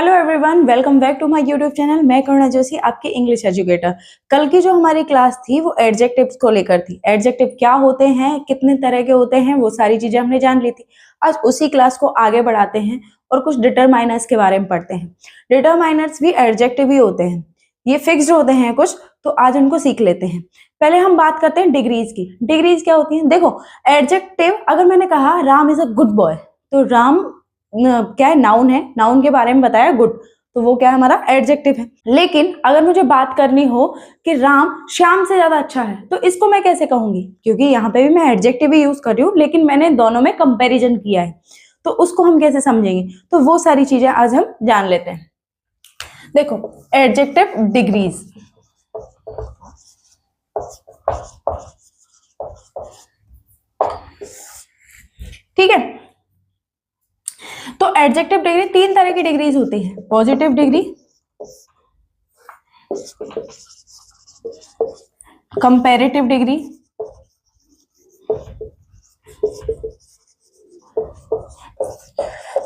Hello everyone, welcome back to my YouTube channel. मैं करुणा जोशी, आपकी English educator. कल की जो हमारी क्लास थी वो एडजेक्टिव्स को लेकर थी। एडजेक्टिव क्या होते हैं, कितने तरह के होते हैं, वो सारी चीजें हमने जान ली थी। आज उसी क्लास को आगे बढ़ाते हैं और कुछ डिटरमाइनर्स के बारे में पढ़ते हैं। डिटरमाइनर्स भी एडजेक्टिव ही होते हैं, ये फिक्स्ड होते हैं कुछ, तो आज उनको सीख लेते हैं। पहले हम बात करते हैं डिग्रीज की। डिग्रीज क्या होती है? देखो, एडजेक्टिव अगर मैंने कहा Ram is a good boy, तो राम क्या है? नाउन है, नाउन के बारे में बताया गुड, तो वो क्या है? हमारा एडजेक्टिव है। लेकिन अगर मुझे बात करनी हो कि राम श्याम से ज्यादा अच्छा है, तो इसको मैं कैसे कहूंगी? क्योंकि यहाँ पे भी मैं एडजेक्टिव ही यूज कर रही हूँ, लेकिन मैंने दोनों में कंपैरिजन किया है, तो उसको हम कैसे समझेंगे? तो वो सारी चीजें आज हम जान लेते हैं। देखो, एडजेक्टिव डिग्रीज। ठीक है, तो एडजेक्टिव डिग्री तीन तरह की डिग्रीज होती है। Positive degree, comparative degree,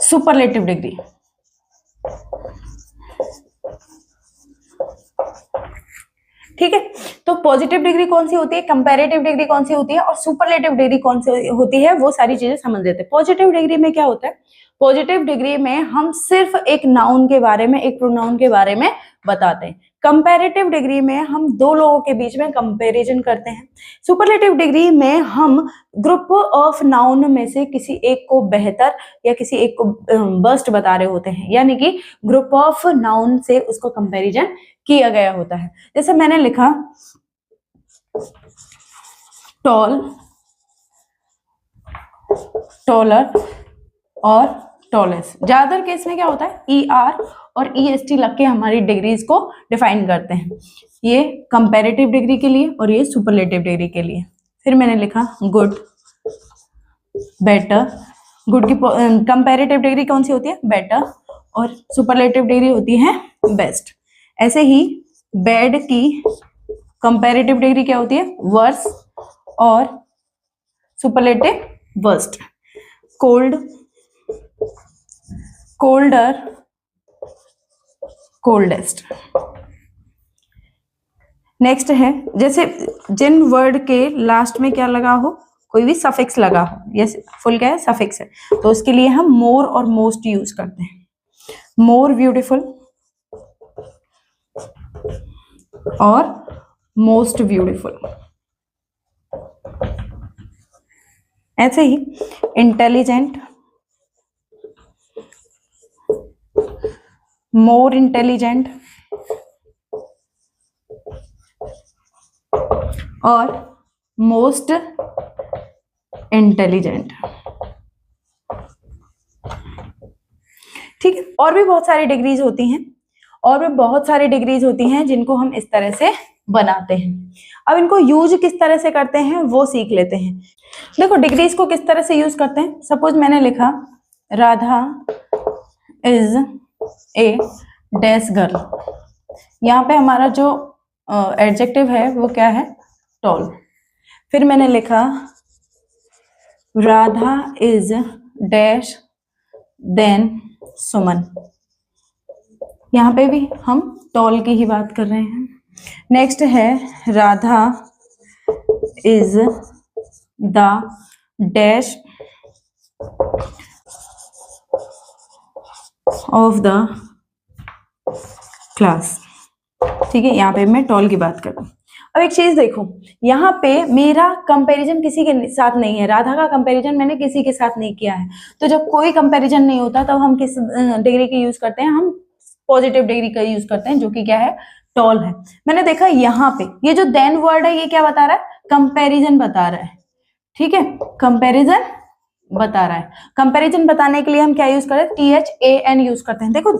superlative degree. ठीक है, तो पॉजिटिव डिग्री कौन सी होती है, कंपैरेटिव डिग्री कौन सी होती है और सुपरलेटिव डिग्री कौन सी होती है, वो सारी चीजें समझ लेते हैं। पॉजिटिव डिग्री में क्या होता है? पॉजिटिव डिग्री में हम सिर्फ एक नाउन के बारे में, एक प्रोनाउन के बारे में बताते हैं। कंपैरेटिव डिग्री में हम दो लोगों के बीच में कंपैरिजन करते हैं। सुपरलेटिव डिग्री में हम ग्रुप ऑफ नाउन में से किसी एक को बेहतर या किसी एक को बेस्ट बता रहे होते हैं, यानी कि ग्रुप ऑफ नाउन से उसको कंपैरिजन किया गया होता है। जैसे मैंने लिखा टॉल, टॉलर और टॉलेस्ट। ज्यादातर केस में क्या होता है? ER और EST लग के हमारी डिग्रीज को डिफाइन करते हैं। ये कंपैरेटिव डिग्री के लिए और ये सुपरलेटिव डिग्री के लिए। फिर मैंने लिखा गुड, बेटर। गुड की कंपैरेटिव डिग्री कौन सी होती है? बेटर, और सुपरलेटिव डिग्री होती है बेस्ट। ऐसे ही बैड की कंपैरेटिव डिग्री क्या होती है? वर्स, और superlative worst. Cold, colder, coldest. Next है, जैसे जिन वर्ड के लास्ट में क्या लगा हो, कोई भी सफिक्स लगा हो, ये फुल क्या है? सफिक्स है, तो उसके लिए हम मोर और मोस्ट यूज करते हैं। मोर ब्यूटीफुल और मोस्ट ब्यूटीफुल। ऐसे ही इंटेलिजेंट, मोर इंटेलिजेंट और मोस्ट इंटेलिजेंट। ठीक है, और भी बहुत सारी डिग्रीज होती हैं, और भी बहुत सारी डिग्रीज होती हैं जिनको हम इस तरह से बनाते हैं। अब इनको यूज किस तरह से करते हैं वो सीख लेते हैं। देखो, डिग्रीज को किस तरह से यूज करते हैं। सपोज मैंने लिखा Radha is a dash girl. यहाँ पे हमारा जो एडजेक्टिव है वो क्या है? टॉल। फिर मैंने लिखा राधा इज डैश देन सुमन। यहाँ पे भी हम टॉल की ही बात कर रहे हैं। नेक्स्ट है Radha is the dash of the class. ठीक है, यहाँ पे मैं टॉल की बात कर रहा हूँ। अब एक चीज देखो, यहाँ पे मेरा कंपैरिजन किसी के साथ नहीं है, राधा का कंपैरिजन मैंने किसी के साथ नहीं किया है। तो जब कोई कंपैरिजन नहीं होता तब हम किस डिग्री की यूज करते हैं? हम पॉजिटिव डिग्री का यूज करते हैं, जो कि क्या है? टॉल है। मैंने देखा यहाँ पे ये जो देन वर्ड है, ये क्या बता रहा है? कंपैरिजन बता रहा है। ठीक है, कंपैरिजन बता रहा है। कंपैरिजन बताने के लिए हम क्या यूज करते हैं? THAN यूज करते हैं। देखो,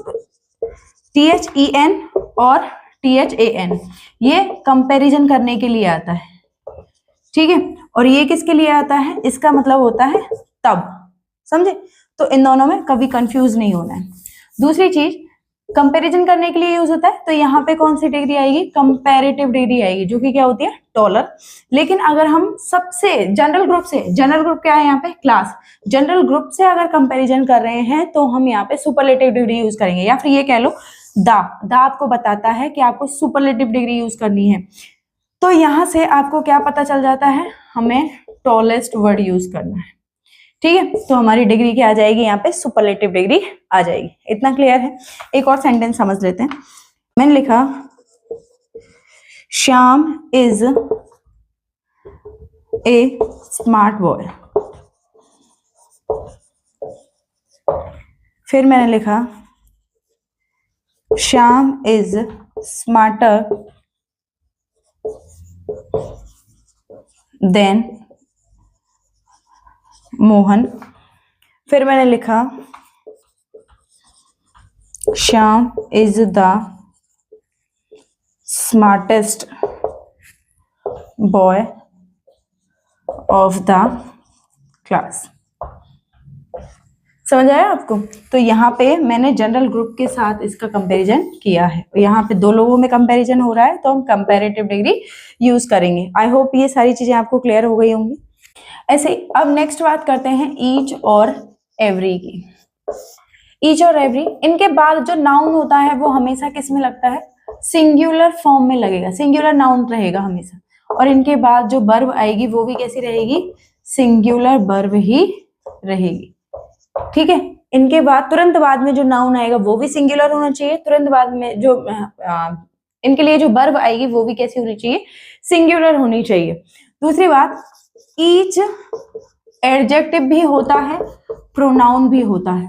THEN और THAN, ये कंपैरिजन करने के लिए आता है। ठीक है, और ये किसके लिए आता है? इसका मतलब होता है तब। समझे? तो इन दोनों में कभी कंफ्यूज नहीं होना है। दूसरी चीज, कंपैरिजन करने के लिए यूज होता है, तो यहाँ पे कौन सी डिग्री आएगी, कंपैरेटिव डिग्री आएगी, जो कि क्या होती है, डॉलर। लेकिन अगर हम सबसे जनरल ग्रुप से, जनरल ग्रुप क्या है यहाँ पे, क्लास, जनरल ग्रुप से अगर कंपैरिजन कर रहे हैं तो हम यहाँ पे सुपरलेटिव डिग्री यूज करेंगे, या फिर ये कह लो दा आपको बताता है कि आपको सुपरलेटिव डिग्री यूज करनी है। तो यहाँ से आपको क्या पता चल जाता है, हमें टॉलेस्ट वर्ड यूज करना है, ठीक है। तो हमारी डिग्री क्या आ जाएगी, यहाँ पे सुपरलेटिव डिग्री आ जाएगी। इतना क्लियर है। एक और सेंटेंस समझ लेते हैं। मैंने लिखा Shyam is a smart boy. फिर मैंने लिखा Shyam is smarter than Mohan. फिर मैंने लिखा Shyam is the smartest boy of the class. समझ आया आपको? तो यहाँ पे मैंने जनरल ग्रुप के साथ इसका कंपैरिजन किया है। यहाँ पे दो लोगों में कंपैरिजन हो रहा है, तो हम कंपैरेटिव डिग्री यूज करेंगे। आई होप ये सारी चीजें आपको क्लियर हो गई होंगी। ऐसे ही अब नेक्स्ट बात करते हैं ईच और एवरी की। ईच और एवरी, इनके बाद जो नाउन होता है वो हमेशा किस में लगता है, सिंगुलर फॉर्म में लगेगा, सिंगुलर नाउन रहेगा हमेशा। और इनके बाद जो वर्ब आएगी वो भी कैसी रहेगी, सिंगुलर वर्ब ही रहेगी, ठीक है। इनके बाद तुरंत बाद में जो नाउन आएगा वो भी सिंगुलर होना चाहिए, तुरंत बाद में जो इनके लिए जो वर्ब आएगी वो भी कैसी होनी चाहिए, सिंगुलर होनी चाहिए। दूसरी बात, ईच एडजेक्टिव भी होता है, प्रोनाउन भी होता है,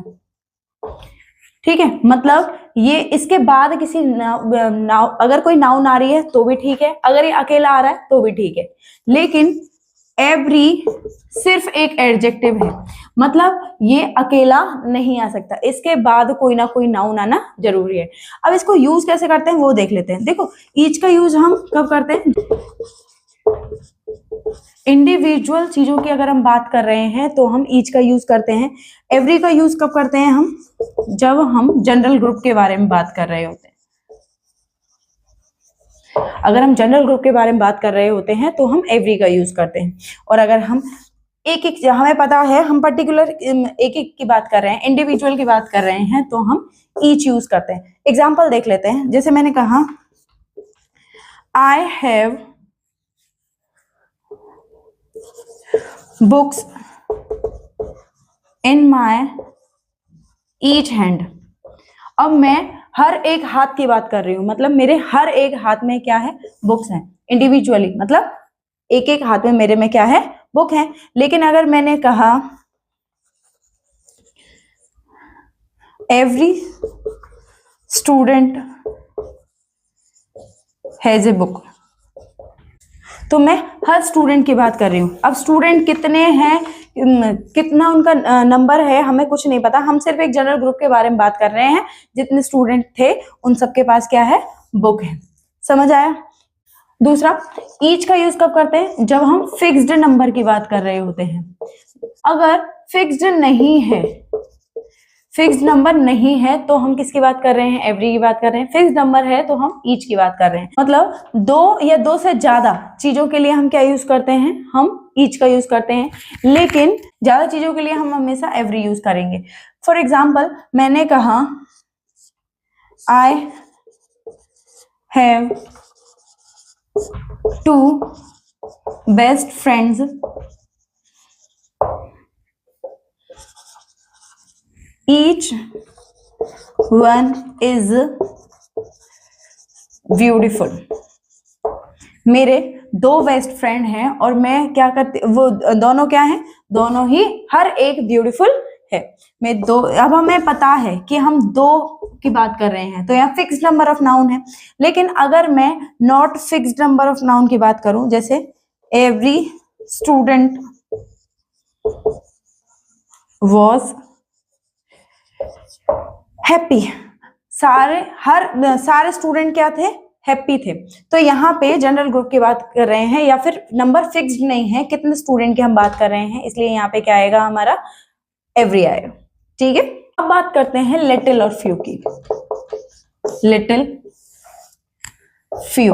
ठीक है। मतलब ये इसके बाद किसी अगर कोई नाउन आ रही है तो भी ठीक है, अगर ये अकेला आ रहा है तो भी ठीक है, लेकिन एवरी सिर्फ एक एडजेक्टिव है, मतलब ये अकेला नहीं आ सकता, इसके बाद कोई ना कोई नाउन आना जरूरी है। अब इसको यूज कैसे करते हैं वो देख लेते हैं। देखो, ईच का यूज हम कब करते हैं, इंडिविजुअल चीजों की अगर हम बात कर रहे हैं तो हम ईच का यूज करते हैं। एवरी का यूज कब करते हैं हम, जब हम जनरल ग्रुप के बारे में बात कर रहे होते हैं। अगर हम जनरल ग्रुप के बारे में बात कर रहे होते हैं तो हम एवरी का यूज करते हैं। और अगर हम एक एक, हमें पता है हम पर्टिकुलर एक एक की बात कर रहे हैं, इंडिविजुअल की बात कर रहे हैं, तो हम ईच यूज करते हैं। एग्जाम्पल देख लेते हैं। जैसे मैंने कहा I have books in my each hand. अब मैं हर एक हाथ की बात कर रही हूं, मतलब मेरे हर एक हाथ में क्या है, बुक्स हैं, इंडिविजुअली, मतलब एक एक हाथ में मेरे में क्या है, बुक है। लेकिन अगर मैंने कहा every student has a book, तो मैं हर स्टूडेंट की बात कर रही हूँ। अब स्टूडेंट कितने हैं, कितना उनका नंबर है, हमें कुछ नहीं पता, हम सिर्फ एक जनरल ग्रुप के बारे में बात कर रहे हैं। जितने स्टूडेंट थे उन सबके पास क्या है, बुक है। समझ आया? दूसरा, ईच का यूज कब करते हैं, जब हम फिक्स्ड नंबर की बात कर रहे होते हैं। अगर फिक्स्ड नहीं है, फिक्स्ड नंबर नहीं है, तो हम किसकी बात कर रहे हैं, एवरी की बात कर रहे हैं। फिक्स्ड नंबर है तो हम ईच की बात कर रहे हैं। मतलब दो या दो से ज्यादा चीजों के लिए हम क्या यूज करते हैं, हम ईच का यूज करते हैं, लेकिन ज्यादा चीजों के लिए हम हमेशा एवरी यूज करेंगे। फॉर एग्जाम्पल, मैंने कहा I have 2 best friends each one is beautiful। मेरे 2 बेस्ट फ्रेंड हैं और मैं क्या करती, वो दोनों क्या हैं, दोनों ही हर एक ब्यूटीफुल है। मैं 2, अब हमें पता है कि हम 2 की बात कर रहे हैं, तो यहाँ फिक्स्ड नंबर ऑफ नाउन है। लेकिन अगर मैं not fixed number of noun की बात करूं, जैसे एवरी स्टूडेंट वॉज हैप्पी, सारे स्टूडेंट क्या थे, हैप्पी थे। तो यहाँ पे जनरल ग्रुप की बात कर रहे हैं, या फिर नंबर फिक्स्ड नहीं है, कितने स्टूडेंट की हम बात कर रहे हैं, इसलिए यहाँ पे क्या आएगा, हमारा एवरी आएगा। ठीक है। अब बात करते हैं लिटिल और फ्यू की। Little, few.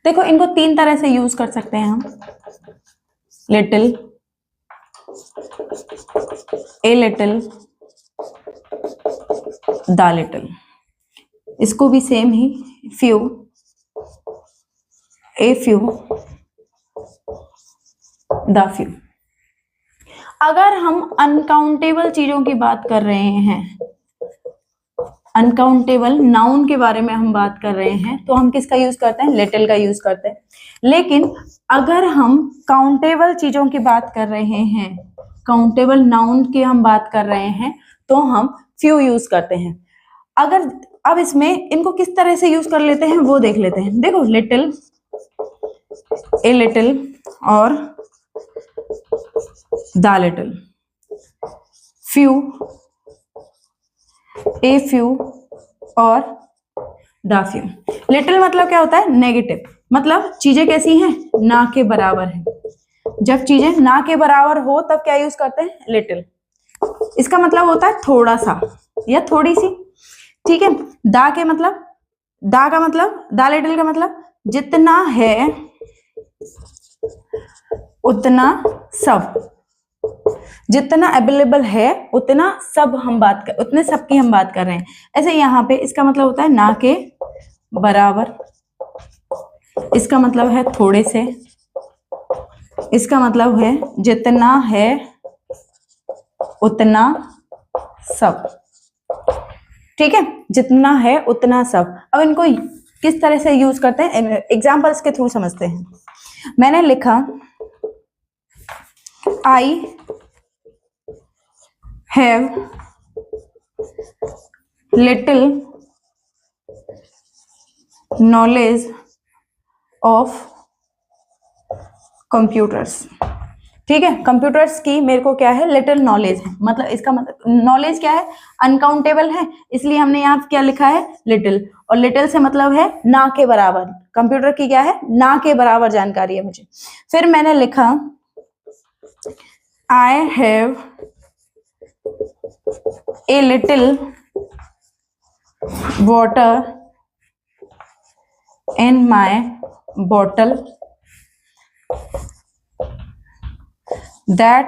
देखो इनको तीन तरह से यूज कर सकते हैं हम, little, a little, the little. इसको भी same he, few, a few, the few. अगर हम अनकाउंटेबल चीजों की बात कर रहे हैं, अनकाउंटेबल नाउन के बारे में हम बात कर रहे हैं, तो हम किसका यूज करते हैं, लिटिल का यूज करते हैं। लेकिन अगर हम काउंटेबल चीजों की बात कर रहे हैं, काउंटेबल नाउन की हम बात कर रहे हैं, तो हम फ्यू यूज करते हैं। अगर अब इसमें इनको किस तरह से यूज कर लेते हैं वो देख लेते हैं। देखो लिटिल, ए लिटिल और the little, few, a few और द फ्यू। लिटिल मतलब क्या होता है, नेगेटिव, मतलब चीजें कैसी हैं, ना के बराबर है। जब चीजें ना के बराबर हो तब क्या यूज करते हैं, लिटिल। इसका मतलब होता है थोड़ा सा या थोड़ी सी, ठीक है। दा के मतलब, दा का मतलब, दा लिटिल का मतलब जितना है उतना सब, जितना अवेलेबल है उतना सब हम बात कर, उतने सब की हम बात कर रहे हैं। ऐसे यहाँ पे इसका मतलब होता है ना के बराबर, इसका मतलब है थोड़े से, इसका मतलब है जितना है उतना सब, ठीक है, जितना है उतना सब। अब इनको किस तरह से यूज करते हैं, एग्जांपल्स के थ्रू समझते हैं। मैंने लिखा I have little knowledge of computers, ठीक है। कंप्यूटर्स की मेरे को क्या है, लिटिल नॉलेज है, मतलब इसका मतलब नॉलेज क्या है, अनकाउंटेबल है, इसलिए हमने यहाँ क्या लिखा है, लिटिल। और लिटिल से मतलब है ना के बराबर, कंप्यूटर की क्या है, ना के बराबर जानकारी है मुझे। फिर मैंने लिखा I have a little water in my bottle that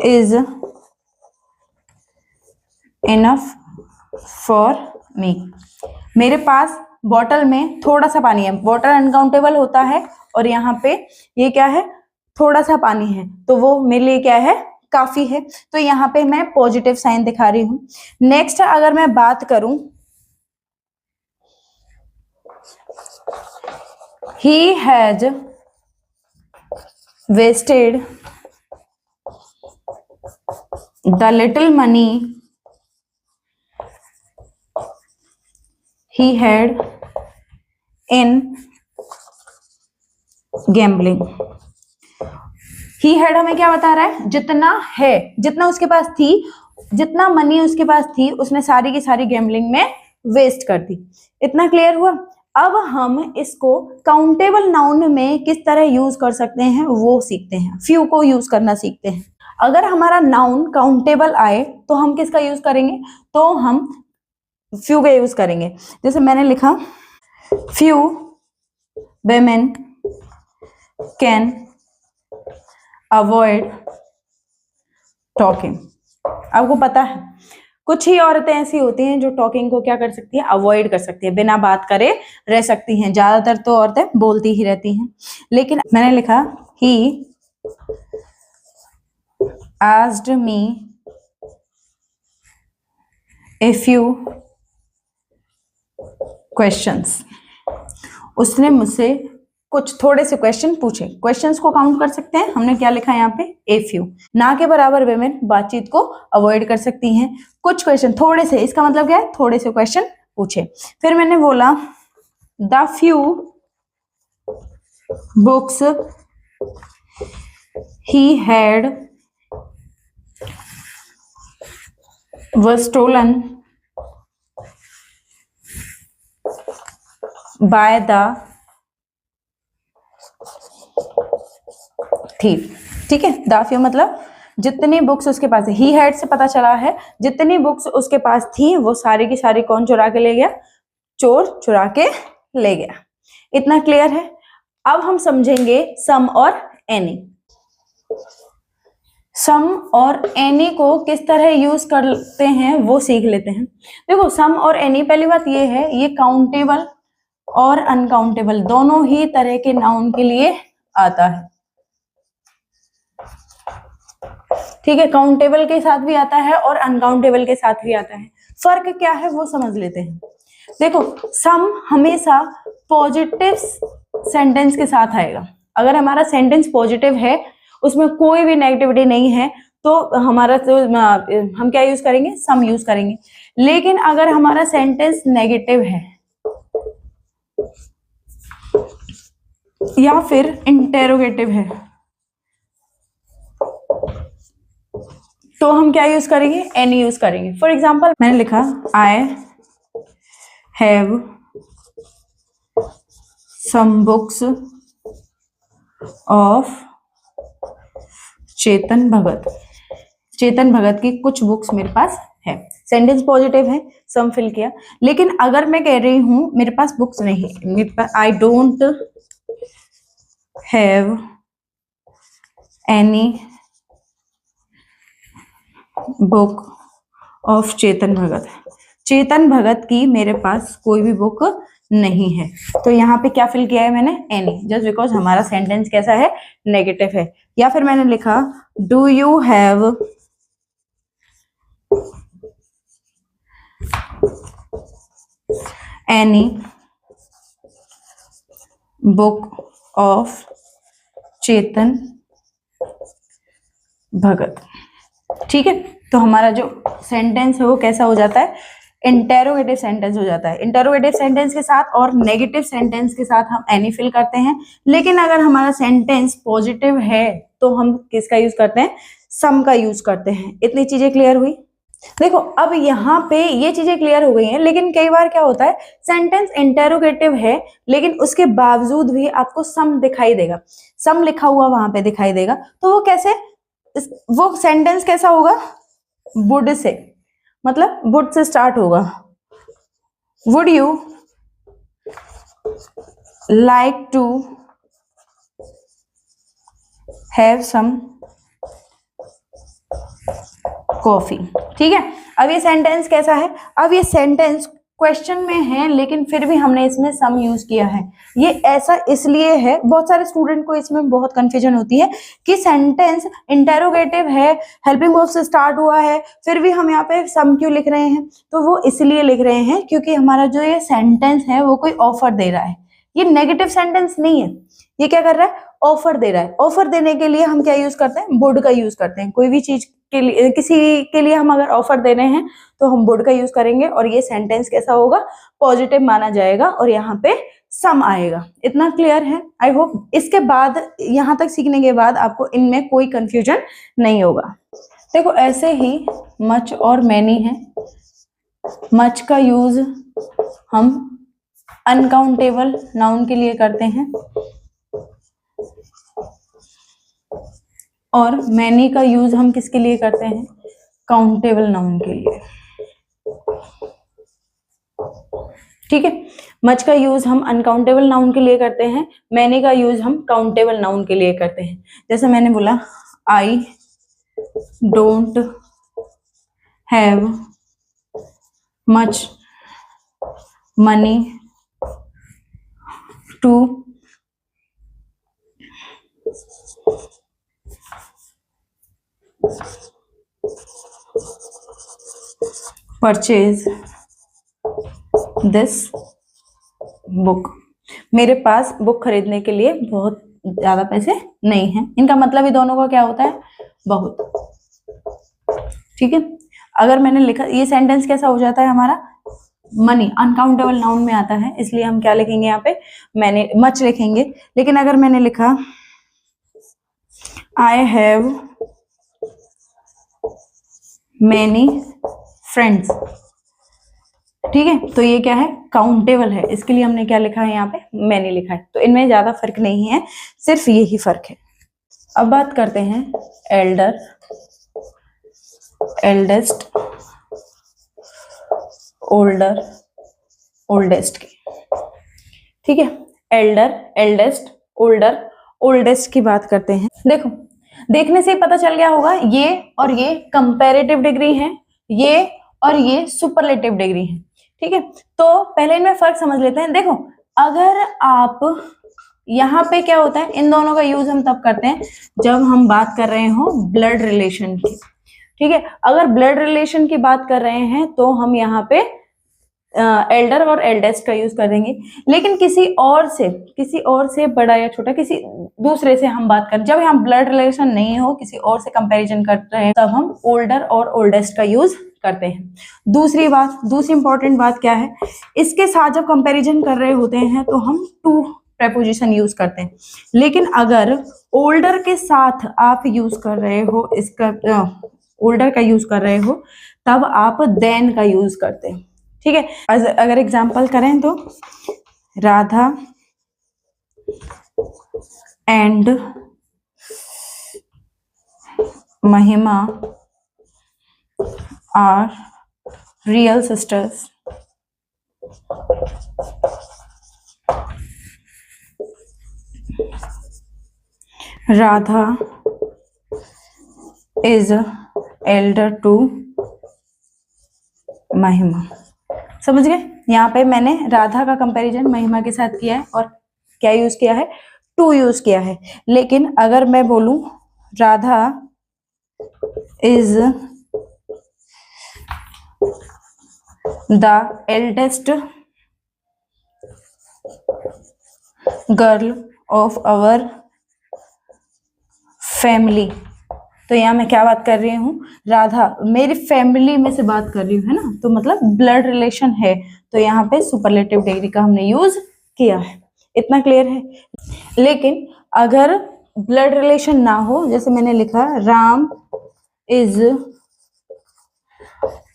is enough for me। मेरे पास बॉटल में थोड़ा सा पानी है, बॉटल अनकाउंटेबल होता है और यहाँ पे ये क्या है, थोड़ा सा पानी है, तो वो मेरे लिए क्या है, काफी है। तो यहाँ पे मैं पॉजिटिव साइन दिखा रही हूँ। नेक्स्ट अगर मैं बात करूं, he has wasted the little money he had in gambling। he had हमें क्या बता रहा है, जितना है, जितना उसके पास थी, जितना मनी उसके पास थी, उसने सारी की सारी गैम्बलिंग में वेस्ट कर दी। इतना क्लियर हुआ। अब हम इसको काउंटेबल नाउन में किस तरह यूज कर सकते हैं वो सीखते हैं, फ्यू को यूज करना सीखते हैं। अगर हमारा नाउन काउंटेबल आए तो हम किसका यूज करेंगे, तो हम फ्यू का यूज करेंगे। जैसे मैंने लिखा few women can avoid talking. आपको पता है कुछ ही औरतें ऐसी होती हैं जो टॉकिंग को क्या कर सकती है, अवॉइड कर सकती है, बिना बात करे रह सकती हैं। ज्यादातर तो औरतें बोलती ही रहती हैं। लेकिन मैंने लिखा he asked me a few questions. उसने मुझसे कुछ थोड़े से क्वेश्चन पूछे। क्वेश्चंस को काउंट कर सकते हैं, हमने क्या लिखा यहाँ पे, ए फ्यू। ना के बराबर वेमेन बातचीत को अवॉइड कर सकती हैं। कुछ क्वेश्चन, थोड़े से, इसका मतलब क्या है, थोड़े से क्वेश्चन पूछे। फिर मैंने बोला the few books he had were stolen by the thief. ठीक है, द फ्यू मतलब जितनी बुक्स उसके पास है, ही हैड से पता चला है जितनी बुक्स उसके पास थी वो सारी की सारी कौन चुरा के ले गया, चोर चुरा के ले गया। इतना क्लियर है। अब हम समझेंगे सम और एनी। सम और एनी को किस तरह यूज करते हैं वो सीख लेते हैं। देखो सम और एनी, पहली बात ये है, ये काउंटेबल और अनकाउंटेबल दोनों ही तरह के नाउन के लिए आता है। ठीक है, काउंटेबल के साथ भी आता है और अनकाउंटेबल के साथ भी आता है। फर्क क्या है वो समझ लेते हैं। देखो सम हमेशा पॉजिटिव सेंटेंस के साथ आएगा। अगर हमारा सेंटेंस पॉजिटिव है, उसमें कोई भी नेगेटिविटी नहीं है, तो हमारा तो हम क्या यूज करेंगे, सम यूज करेंगे। लेकिन अगर हमारा सेंटेंस नेगेटिव है या फिर इंटेरोगेटिव है तो हम क्या यूज करेंगे, एनी यूज करेंगे। फॉर एग्जाम्पल मैंने लिखा I have some books of Chetan Bhagat. Chetan Bhagat की कुछ बुक्स मेरे पास है। सेंटेंस पॉजिटिव है, सम फिल किया। लेकिन अगर मैं कह रही हूं मेरे पास बुक्स नहीं, मेरे पास I don't have any book of Chetan Bhagat. Chetan Bhagat की मेरे पास कोई भी बुक नहीं है, तो यहाँ पे क्या फिल किया है मैंने, एनी, जस्ट बिकॉज हमारा सेंटेंस कैसा है, नेगेटिव है। या फिर मैंने लिखा do you have any book of Chetan Bhagat. ठीक है, तो हमारा जो सेंटेंस है वो कैसा हो जाता है, इंटेरोगेटिव सेंटेंस हो जाता है। इंटेरोगेटिव सेंटेंस के साथ और नेगेटिव सेंटेंस के साथ हम एनी फिल करते हैं। लेकिन अगर हमारा सेंटेंस पॉजिटिव है तो हम किसका यूज करते हैं, सम का यूज करते हैं। इतनी चीजें क्लियर हुई। देखो अब यहाँ पे ये चीजें क्लियर हो गई हैं। लेकिन कई बार क्या होता है, सेंटेंस इंटेरोगेटिव है लेकिन उसके बावजूद भी आपको सम दिखाई देगा, सम लिखा हुआ वहां पे दिखाई देगा। तो वो कैसे, वो सेंटेंस कैसा होगा, वुड से, मतलब वुड से स्टार्ट होगा। Would you like to have some coffee. ठीक है, अब ये सेंटेंस कैसा है, अब ये सेंटेंस क्वेश्चन में है लेकिन फिर भी हमने इसमें सम यूज किया है। ये ऐसा इसलिए है, बहुत सारे स्टूडेंट को इसमें बहुत कंफ्यूजन होती है कि सेंटेंस इंटेरोगेटिव है, हेल्पिंग वर्ब से स्टार्ट हुआ है, फिर भी हम यहाँ पे सम क्यों लिख रहे हैं। तो वो इसलिए लिख रहे हैं क्योंकि हमारा जो ये सेंटेंस है वो कोई ऑफर दे रहा है। ये नेगेटिव सेंटेंस नहीं है, ये क्या कर रहा है, ऑफर दे रहा है। ऑफर देने के लिए हम क्या यूज करते हैं, वुड का यूज करते हैं। कोई भी चीज के लिए, किसी के लिए हम अगर ऑफर दे रहे हैं तो हम वुड का यूज करेंगे और ये सेंटेंस कैसा होगा, पॉजिटिव माना जाएगा और यहाँ पे सम आएगा। इतना क्लियर है। आई होप इसके बाद, यहाँ तक सीखने के बाद आपको इनमें कोई कंफ्यूजन नहीं होगा। देखो ऐसे ही मच और मैनी है। मच का यूज हम अनकाउंटेबल नाउन के लिए करते हैं और मैनी का यूज हम किसके लिए करते हैं, काउंटेबल नाउन के लिए। ठीक है, मच का यूज हम अनकाउंटेबल नाउन के लिए करते हैं, मैनी का यूज हम काउंटेबल नाउन के लिए करते हैं। जैसे मैंने बोला I don't have much money to purchase this book. मेरे पास बुक खरीदने के लिए बहुत ज्यादा पैसे नहीं हैं। इनका मतलब ही दोनों का क्या होता है, बहुत। ठीक है, अगर मैंने लिखा, ये सेंटेंस कैसा हो जाता है हमारा, मनी अनकाउंटेबल नाउन में आता है, इसलिए हम क्या लिखेंगे यहाँ पे, मैंने मच लिखेंगे। लेकिन अगर मैंने लिखा आई हैव मैनी फ्रेंड्स, ठीक है, तो ये क्या है, काउंटेबल है, इसके लिए हमने क्या लिखा है यहाँ पे, मैनी लिखा है। तो इनमें ज्यादा फर्क नहीं है, सिर्फ यही फर्क है। अब बात करते हैं एल्डर एल्डेस्ट, ओल्डर, ओल्डेस्ट की, ठीक है। एल्डर, एल्डेस्ट, ओल्डर, ओल्डेस्ट की बात करते हैं। देखो, देखने से ही पता चल गया होगा, ये और ये कंपैरेटिव डिग्री है, ये और ये सुपरलेटिव डिग्री है, ठीक है। तो पहले इनमें फर्क समझ लेते हैं। देखो, अगर आप यहाँ पे क्या होता है, इन दोनों का यूज हम तब करते हैं जब हम बात कर रहे हो ब्लड रिलेशन की, ठीक है। अगर ब्लड रिलेशन की बात कर रहे हैं तो हम यहाँ पे एल्डर और एल्डेस्ट का यूज कर देंगे। लेकिन किसी और से बड़ा या छोटा, किसी दूसरे से हम बात कर, जब हम ब्लड रिलेशन नहीं हो, किसी और से कंपैरिजन कर रहे हैं, तब हम ओल्डर और ओल्डेस्ट का यूज करते हैं। दूसरी इंपॉर्टेंट बात क्या है, इसके साथ जब कंपैरिजन कर रहे होते हैं तो हम टू प्रेपोजिशन यूज करते हैं। लेकिन अगर ओल्डर के साथ आप यूज कर रहे हो, ओल्डर का यूज कर रहे हो, तब आप देन का यूज करते हैं, ठीक है। अगर एग्जांपल करें तो Radha and Mahima are real sisters, Radha is elder to Mahima. समझ गए? यहाँ पे मैंने राधा का कंपैरिजन महिमा के साथ किया है और क्या यूज किया है, टू यूज किया है। लेकिन अगर मैं बोलूं Radha is the eldest girl of our family, तो यहाँ मैं क्या बात कर रही हूँ, राधा मेरी फैमिली में से बात कर रही हूँ, है ना, तो मतलब ब्लड रिलेशन है, तो यहाँ पे सुपरलेटिव डिग्री का हमने यूज किया है। इतना क्लियर है? लेकिन अगर ब्लड रिलेशन ना हो, जैसे मैंने लिखा Ram is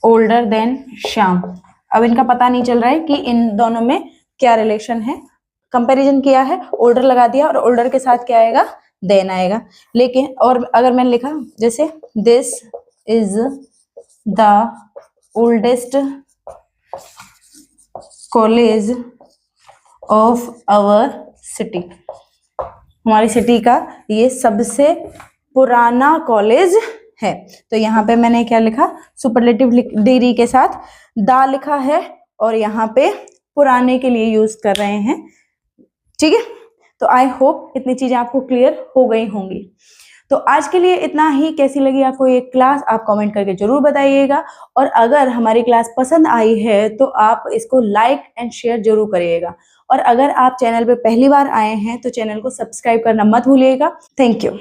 older than Shyam, अब इनका पता नहीं चल रहा है कि इन दोनों में क्या रिलेशन है। कंपैरिजन किया है, ओल्डर लगा दिया और ओल्डर के साथ क्या आएगा, देन आएगा। लेकिन और अगर मैंने लिखा जैसे this is the oldest college of our city, हमारी सिटी का ये सबसे पुराना कॉलेज है, तो यहाँ पे मैंने क्या लिखा, सुपरलेटिव डिग्री के साथ दा लिखा है और यहाँ पे पुराने के लिए यूज कर रहे हैं, ठीक है। तो आई होप इतनी चीजें आपको क्लियर हो गई होंगी। तो आज के लिए इतना ही। कैसी लगी आपको ये क्लास, आप कमेंट करके जरूर बताइएगा, और अगर हमारी क्लास पसंद आई है तो आप इसको लाइक एंड शेयर जरूर करिएगा, और अगर आप चैनल पे पहली बार आए हैं तो चैनल को सब्सक्राइब करना मत भूलिएगा। Thank you.